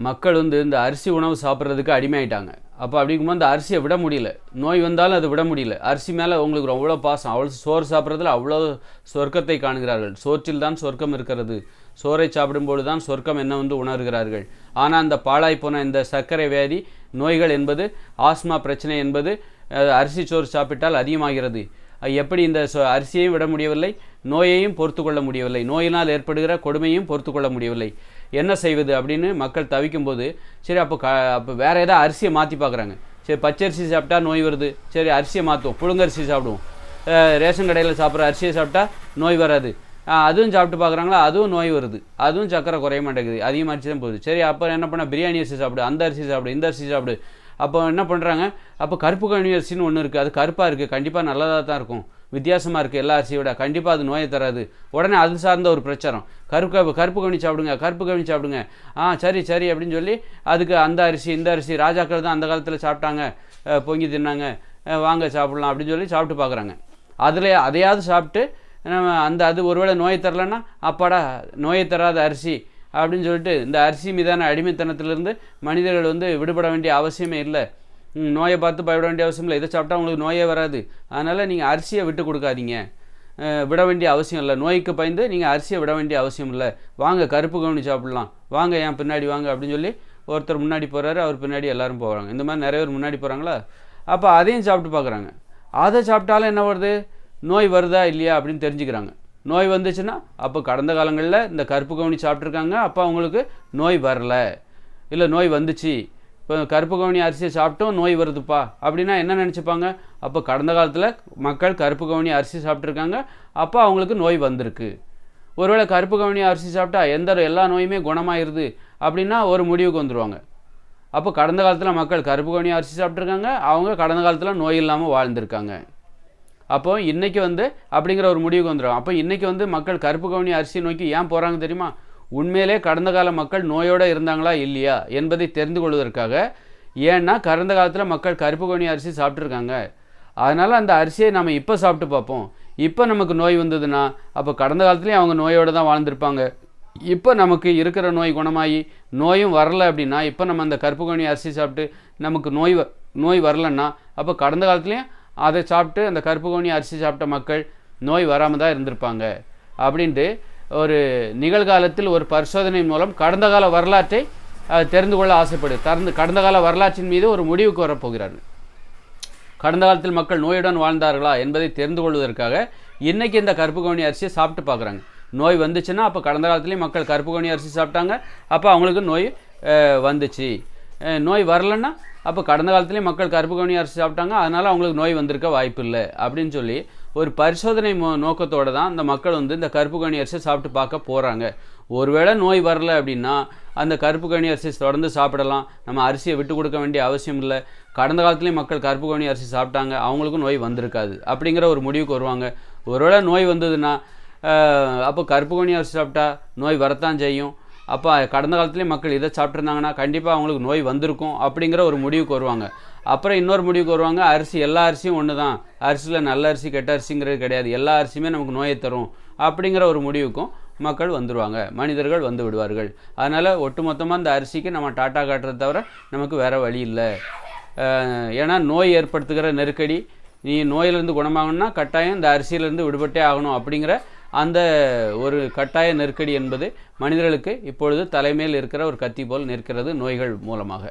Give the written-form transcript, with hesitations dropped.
மக்கள் இந்த அரிசி உணவு சாப்பிட்றதுக்கு அடிமையாயிட்டாங்க. அப்போ அப்படிங்கும்போது அந்த அரிசியை விட முடியல. நோய் வந்தாலும் அதை விட முடியல. அரிசி மேலே உங்களுக்கு அவ்வளோ பாசம். அவ்வளோ சோறு சாப்பிட்றதுல அவ்வளோ சொர்க்கத்தை காணுகிறார்கள். சோற்றில் தான் சொர்க்கம் இருக்கிறது. சோறை சாப்பிடும்போது தான் சொர்க்கம் என்ன உணர்கிறார்கள். ஆனால் அந்த பாழாய் போன இந்த சர்க்கரை வியாதி நோய்கள் என்பது, ஆஸ்மா பிரச்சனை என்பது அரிசி சோறு சாப்பிட்டால் அதிகமாகிறது. எப்படி இந்த அரிசியையும் விட முடியவில்லை, நோயையும் பொறுத்து கொள்ள முடியவில்லை, நோயினால் ஏற்படுகிற கொடுமையும் பொறுத்து கொள்ள முடியவில்லை. என்ன செய்வது அப்படின்னு மக்கள் தவிக்கும்போது, சரி அப்போ வேறு ஏதாவது அரிசியை மாற்றி பார்க்குறாங்க. சரி, பச்சரிசி சாப்பிட்டா நோய் வருது, சரி அரிசியை மாற்றுவோம், புழுங்கரிசி சாப்பிடுவோம். ரேஷன் கடையில் சாப்பிட்ற அரிசியை சாப்பிட்டா நோய் வராது. அதுவும் சாப்பிட்டு பார்க்குறாங்களா, அதுவும் நோய் வருது. அதுவும் சக்கரை குறைய மாட்டேங்குது, அதிகமாகிடுச்சு தான் போகுது. சரி, அப்போ என்ன பண்ணால் பிரியாணி அரிசி சாப்பிடு, அந்த அரிசி சாப்பிடு, இந்த அரிசி சாப்பிடு. அப்போ என்ன பண்ணுறாங்க, அப்போ கருப்பு கவுனி அரிசின்னு ஒன்று இருக்குது, அது கருப்பாக இருக்குது, கண்டிப்பாக நல்லதாக தான் இருக்கும், வித்தியாசமாக இருக்குது எல்லா அரிசியை விட, கண்டிப்பாக அது நோயை தராது. உடனே அது சார்ந்த ஒரு பிரச்சாரம், கருப்பு கவுனி சாப்பிடுங்க, கருப்பு கவுனி சாப்பிடுங்க. சரி சரி அப்படின்னு சொல்லி அதுக்கு அந்த அரிசி இந்த அரிசி, ராஜாக்கள் தான் அந்த காலத்தில் சாப்பிட்டாங்க, பொங்கி தின்னாங்க, வாங்க சாப்பிட்லாம் அப்படின்னு சொல்லி சாப்பிட்டு பார்க்குறாங்க. அதில் அதையாவது சாப்பிட்டு நம்ம அது ஒருவேளை நோயை தரலன்னா, அப்பாடா நோயை தராத அரிசி அப்படின்னு சொல்லிட்டு இந்த அரிசி மீதான அடிமைத்தனத்திலிருந்து மனிதர்கள் விடுபட வேண்டிய அவசியமே இல்லை. நோயை பார்த்து பயப்பட வேண்டிய அவசியம் இல்லை. இதை சாப்பிட்டா உங்களுக்கு நோயே வராது. அதனால் நீங்கள் அரிசியை விட்டு கொடுக்காதீங்க, விட வேண்டிய அவசியம் இல்லை. நோய்க்கு பயந்து நீங்கள் அரிசியை விட வேண்டிய அவசியம் இல்லை. வாங்க கருப்பு கவுனி சாப்பிட்லாம், வாங்க என் பின்னாடி வாங்க அப்படின்னு சொல்லி ஒருத்தர் முன்னாடி போகிறாரு, அவர் பின்னாடி எல்லோரும் போகிறாங்க. இந்த மாதிரி நிறைய பேர் முன்னாடி போகிறாங்களா, அப்போ அதையும் சாப்பிட்டு பார்க்குறாங்க. அதை சாப்பிட்டாலும் என்ன வருது, நோய் வருதா இல்லையா அப்படின்னு தெரிஞ்சுக்கிறாங்க. நோய் வந்துச்சுன்னா அப்போ கடந்த காலங்களில் இந்த கருப்பு கவுனி சாப்பிட்ருக்காங்க, அப்போ அவங்களுக்கு நோய் வரல, இல்லை நோய் வந்துச்சு, இப்போ கருப்பு கவுனி அரிசியை சாப்பிட்டோம் நோய் வருதுப்பா அப்படின்னா என்ன நினச்சிப்பாங்க, அப்போ கடந்த காலத்தில் மக்கள் கருப்பு கவுனி அரிசி சாப்பிட்ருக்காங்க, அப்போ அவங்களுக்கு நோய் வந்திருக்கு. ஒருவேளை கருப்பு கவுனி அரிசி சாப்பிட்டா எல்லா நோயுமே குணமாயிருது அப்படின்னா ஒரு முடிவுக்கு வந்துடுவாங்க. அப்போ கடந்த காலத்தில் மக்கள் கருப்பு கவுனி அரிசி சாப்பிட்ருக்காங்க, அவங்க கடந்த காலத்தில் நோய் இல்லாமல் வாழ்ந்திருக்காங்க. அப்போ இன்றைக்கி அப்படிங்கிற ஒரு முடிவுக்கு வந்துடும். அப்போ இன்றைக்கி மக்கள் கருப்பு கவுனி அரிசி நோக்கி ஏன் போகிறாங்க தெரியுமா, உண்மையிலே கடந்த கால மக்கள் நோயோடு இருந்தாங்களா இல்லையா என்பதை தெரிந்து கொள்வதற்காக. ஏன்னா கடந்த காலத்தில் மக்கள் கருப்பு கவுனி அரிசி சாப்பிட்ருக்காங்க, அதனால் அந்த அரிசியை நம்ம இப்போ சாப்பிட்டு பார்ப்போம். இப்போ நமக்கு நோய் வந்ததுன்னா அப்போ கடந்த காலத்துலேயும் அவங்க நோயோடு தான் வாழ்ந்திருப்பாங்க. இப்போ நமக்கு இருக்கிற நோய் குணமாகி நோயும் வரலை அப்படின்னா, இப்போ நம்ம அந்த கருப்பு கவுனி அரிசி சாப்பிட்டு நமக்கு நோய் வரலைன்னா, அப்போ கடந்த காலத்துலேயும் அதை சாப்பிட்டு அந்த கருப்பு கவுனி அரிசி சாப்பிட்ட மக்கள் நோய் வராமல் தான் இருந்திருப்பாங்க அப்படின்ட்டு ஒரு நிகழ்காலத்தில் ஒரு பரிசோதனை மூலம் கடந்த கால வரலாற்றை தெரிந்து கொள்ள கடந்த கால வரலாற்றின் மீது ஒரு முடிவுக்கு வரப்போகிறார்கள். கடந்த காலத்தில் மக்கள் நோயுடன் வாழ்ந்தார்களா என்பதை தெரிந்து கொள்வதற்காக இன்றைக்கி இந்த கருப்பு கவுனி அரிசியை சாப்பிட்டு பார்க்குறாங்க. நோய் வந்துச்சுன்னா அப்போ கடந்த காலத்துலேயும் மக்கள் கருப்பு கவுனி அரிசி சாப்பிட்டாங்க, அப்போ அவங்களுக்கு நோய் வந்துச்சு. நோய் வரலன்னா அப்போ கடந்த காலத்துலேயும் மக்கள் கருப்பு கவுனி அரிசி சாப்பிட்டாங்க, அதனால் அவங்களுக்கு நோய் வந்திருக்க வாய்ப்பு இல்லை அப்படின்னு சொல்லி ஒரு பரிசோதனை நோக்கத்தோடு தான் இந்த மக்கள் இந்த கருப்பு கவுனி அரிசியை சாப்பிட்டு பார்க்க போகிறாங்க. ஒருவேளை நோய் வரலை அப்படின்னா அந்த கருப்பு கவுனி அரிசி தொடர்ந்து சாப்பிடலாம், நம்ம அரிசியை விட்டு கொடுக்க வேண்டிய அவசியம் இல்லை. கடந்த காலத்துலேயும் மக்கள் கருப்பு கவுனி அரிசி சாப்பிட்டாங்க, அவங்களுக்கும் நோய் வந்திருக்காது அப்படிங்கிற ஒரு முடிவுக்கு வருவாங்க. ஒருவேளை நோய் வந்ததுன்னா அப்போ கருப்பு கவுனி அரிசி சாப்பிட்டா நோய் வரத்தான் செய்யும், அப்போ கடந்த காலத்துலேயே மக்கள் இதை சாப்பிட்ருந்தாங்கன்னா கண்டிப்பாக அவங்களுக்கு நோய் வந்திருக்கும் அப்படிங்கிற ஒரு முடிவுக்கு வருவாங்க. அப்புறம் இன்னொரு முடிவுக்கு வருவாங்க, எல்லா அரிசியும் ஒன்று தான், அரிசியில் நல்ல அரிசி கெட்ட அரிசிங்கிறது கிடையாது, எல்லா அரிசியுமே நமக்கு நோயை தரும் அப்படிங்கிற ஒரு முடிவுக்கும் மக்கள் வந்துடுவாங்க, மனிதர்கள் வந்து விடுவார்கள். அதனால் ஒட்டுமொத்தமாக இந்த அரிசிக்கு நம்ம டாட்டா காட்டுறத தவிர நமக்கு வேறு வழி இல்லை. ஏன்னா நோய் ஏற்படுத்துகிற நெருக்கடி, நீ நோயிலேருந்து குணமாகணும்னா கட்டாயம் இந்த அரிசியிலேருந்து விடுபட்டே ஆகணும் அப்படிங்கிற அந்த ஒரு கட்டாய நெருக்கடி என்பது மனிதர்களுக்கு இப்பொழுது தலைமையில் இருக்கிற ஒரு கத்தி போல் நிற்கிறது நோய்கள் மூலமாக.